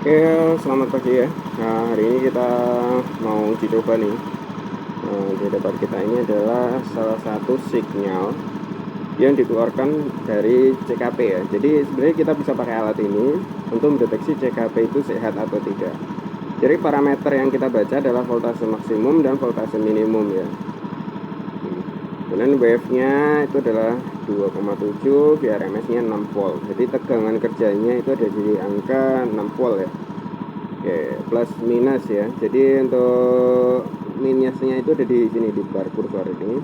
Oke, selamat pagi ya. Nah, hari ini kita mau uji coba nih. Di depan kita ini adalah salah satu sinyal yang dikeluarkan dari CKP ya. Jadi sebenarnya kita bisa pakai alat ini untuk mendeteksi CKP itu sehat atau tidak. Jadi parameter yang kita baca adalah voltase maksimum dan voltase minimum ya. Kemudian wave-nya itu adalah 2,7, VRMS-nya 6 volt. Jadi tegangan kerjanya itu ada di angka 6 volt ya. Oke, plus minus ya. Jadi untuk minusnya itu ada di sini di bar kursor ini.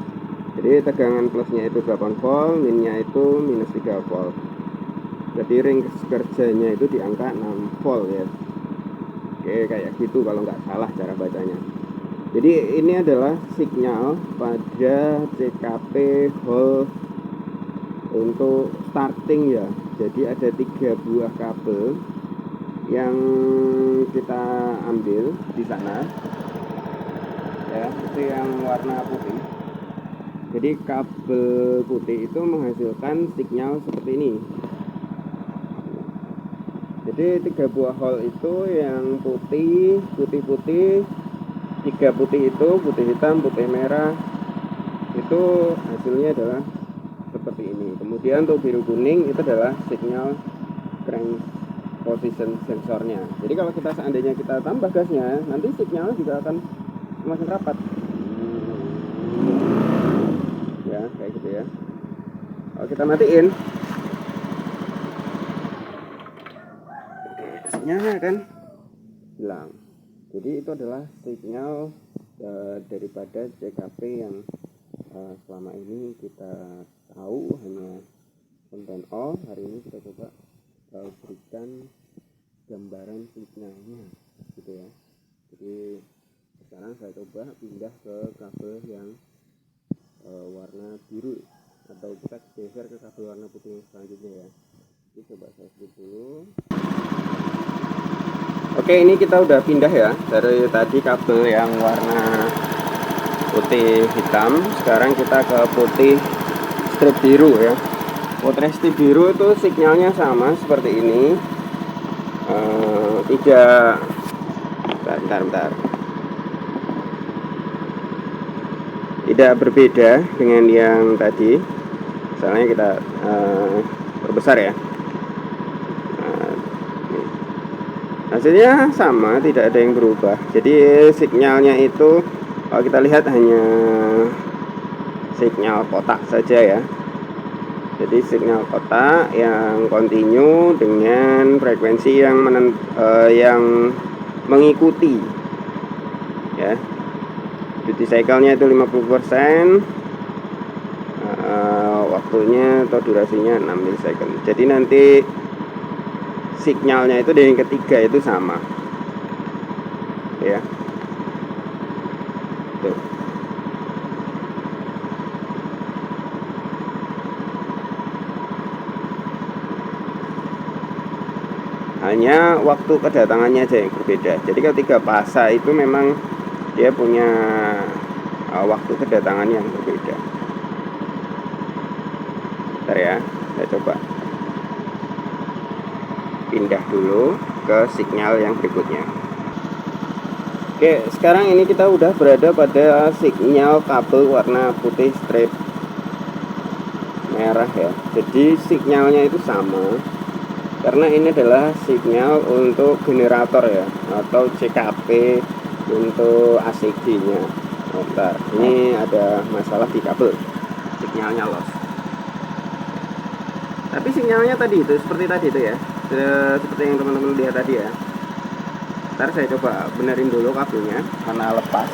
Jadi tegangan plusnya itu 8 volt, minnya itu minus 3 volt. Jadi ring kerjanya itu di angka 6 volt ya. Oke, kayak gitu kalau nggak salah cara bacanya. Jadi ini adalah sinyal pada CKP hole untuk starting ya. Jadi ada 3 buah kabel yang kita ambil di sana ya, itu yang warna putih. Jadi kabel putih itu menghasilkan sinyal seperti ini. Jadi 3 buah hole itu yang putih, putih-putih, 3 putih itu, putih hitam, putih merah, itu hasilnya adalah seperti ini. Kemudian untuk biru kuning itu adalah sinyal crank position sensornya. Jadi kalau kita seandainya kita tambah gasnya, nanti sinyalnya juga akan semakin rapat. Ya, kayak gitu ya. Kalau kita matiin, sinyalnya akan hilang. Jadi itu adalah sinyal daripada CKP yang selama ini kita tahu hanya on dan off. Hari ini kita coba berikan gambaran sinyalnya gitu ya. Jadi sekarang saya coba pindah ke kabel yang warna biru, atau kita geser ke kabel warna putih yang selanjutnya ya. Jadi coba saya skip dulu. Oke, ini kita udah pindah ya dari tadi kabel yang warna putih hitam, sekarang kita ke putih strip biru ya. Putih strip biru itu sinyalnya sama seperti ini. Bentar. Tidak berbeda dengan yang tadi. Misalnya kita perbesar ya. Hasilnya sama, tidak ada yang berubah. Jadi sinyalnya itu kalau kita lihat hanya sinyal kotak saja ya. Jadi sinyal kotak yang kontinu dengan frekuensi yang mengikuti ya. Duty cycle-nya itu 50%, waktunya atau durasinya 6 milisecond. Jadi nanti sinyalnya itu dari yang ketiga itu sama ya. Tuh. Hanya waktu kedatangannya aja yang berbeda. Jadi ketiga fase itu memang dia punya waktu kedatangan yang berbeda. Bentar ya, saya coba pindah dulu ke sinyal yang berikutnya. Oke, sekarang ini kita udah berada pada sinyal kabel warna putih strip merah ya. Jadi sinyalnya itu sama, karena ini adalah sinyal untuk generator ya, atau CKP untuk ACG nya. Bentar, ini ada masalah di kabel, sinyalnya loss. Tapi sinyalnya tadi itu seperti tadi itu ya, seperti yang teman-teman lihat tadi ya. Ntar saya coba benerin dulu kabelnya karena lepas.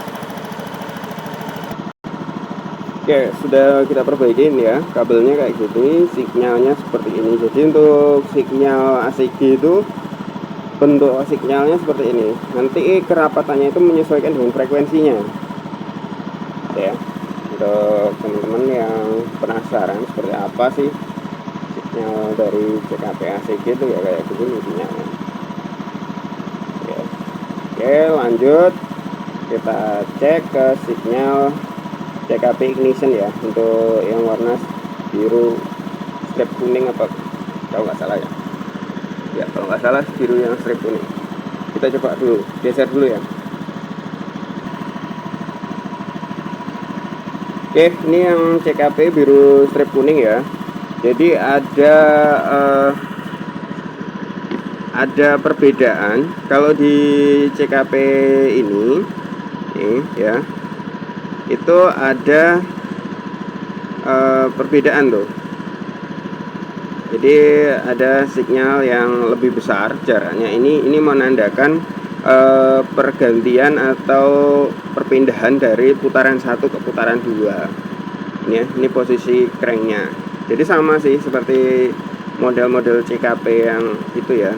Oke, sudah kita perbaikin ya kabelnya kayak gini, sinyalnya seperti ini. Jadi untuk sinyal ACG itu bentuk sinyalnya seperti ini. Nanti kerapatannya itu menyesuaikan dengan frekuensinya ya. Untuk teman-teman yang penasaran seperti apa sih sinyal dari CKP ACG itu ya kayak begini sinyalnya. Oke, lanjut kita cek ke sinyal CKP ignition ya, untuk yang warna biru strip kuning, apa kalau nggak salah ya, kalau nggak salah biru yang strip kuning. Kita coba dulu, geser dulu ya. Oke, ini yang CKP biru strip kuning ya. Jadi ada perbedaan kalau di CKP ini ya, itu ada perbedaan tuh. Jadi ada sinyal yang lebih besar jaraknya. Ini menandakan pergantian atau perpindahan dari putaran 1 ke putaran 2. Ini posisi cranknya. Jadi sama sih seperti model-model CKP yang itu ya.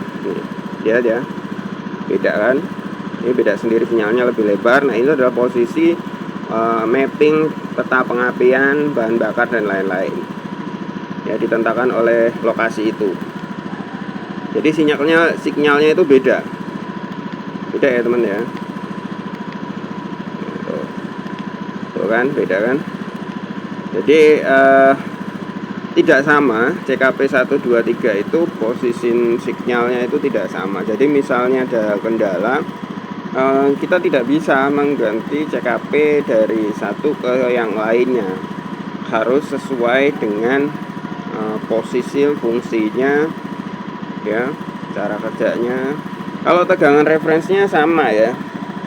Dia beda kan. Ini beda sendiri, sinyalnya lebih lebar. Nah, ini adalah posisi mapping peta pengapian, bahan bakar dan lain-lain. Ya, ditentangkan oleh lokasi itu. Jadi sinyalnya itu beda ya teman ya. Tuh kan, beda kan. Jadi tidak sama. CKP 1, 2, 3 itu posisi sinyalnya itu tidak sama. Jadi misalnya ada kendala, kita tidak bisa mengganti CKP dari satu ke yang lainnya. Harus sesuai dengan posisi fungsinya ya, cara kerjanya. Kalau tegangan referensinya sama ya,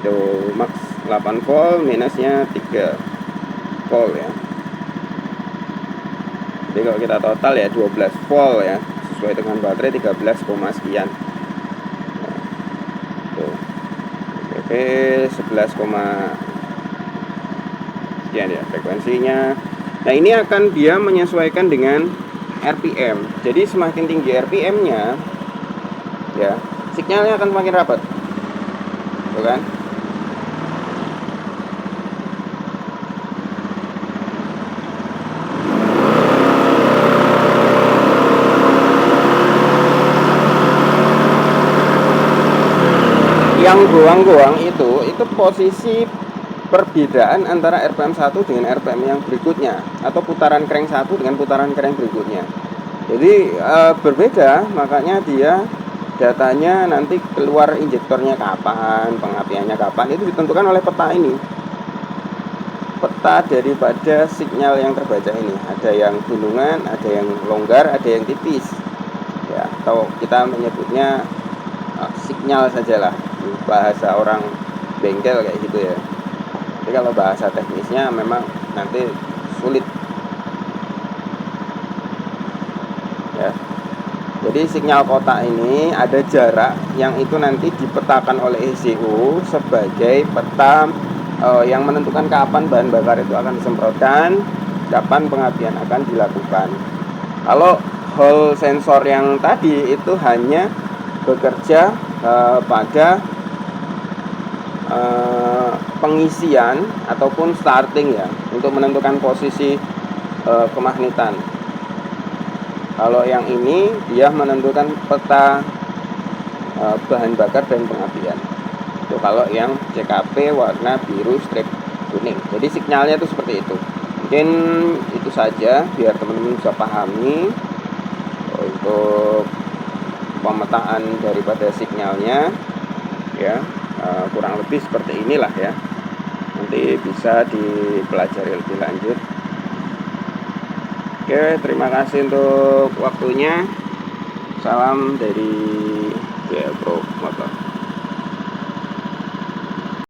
tuh max 8 volt, minusnya 3 volt ya. Jadi kalau kita total ya 12 volt ya, sesuai dengan baterai 13, sekian. Tuh. Oke, 11, sekian ya frekuensinya. Nah, ini akan dia menyesuaikan dengan RPM. Jadi semakin tinggi RPM-nya ya, sinyalnya akan semakin rapat. Tuh kan? Yang goang-goang itu posisi perbedaan antara RPM 1 dengan RPM yang berikutnya, atau putaran crank 1 dengan putaran crank berikutnya. Jadi berbeda, makanya dia datanya nanti keluar injektornya kapan, pengapiannya kapan, itu ditentukan oleh peta ini. Peta daripada sinyal yang terbaca ini, ada yang gunungan, ada yang longgar, ada yang tipis ya, atau kita menyebutnya sinyal sajalah, bahasa orang bengkel kayak gitu ya. Jadi kalau bahasa teknisnya memang nanti sulit ya. Jadi sinyal kotak ini ada jarak yang itu nanti dipetakan oleh ECU sebagai peta yang menentukan kapan bahan bakar itu akan disemprotkan, kapan pengapian akan dilakukan. Kalau hall sensor yang tadi itu hanya bekerja pada pengisian ataupun starting ya, untuk menentukan posisi kemagnetan. Kalau yang ini dia menentukan peta bahan bakar dan pengapian. Itu kalau yang CKP warna biru strip kuning. Jadi sinyalnya itu seperti itu. Mungkin itu saja biar teman-teman bisa pahami untuk pemetaan daripada sinyalnya ya. Kurang lebih seperti inilah ya. Nanti bisa dipelajari lebih lanjut. Oke, terima kasih untuk waktunya. Salam dari GL Pro.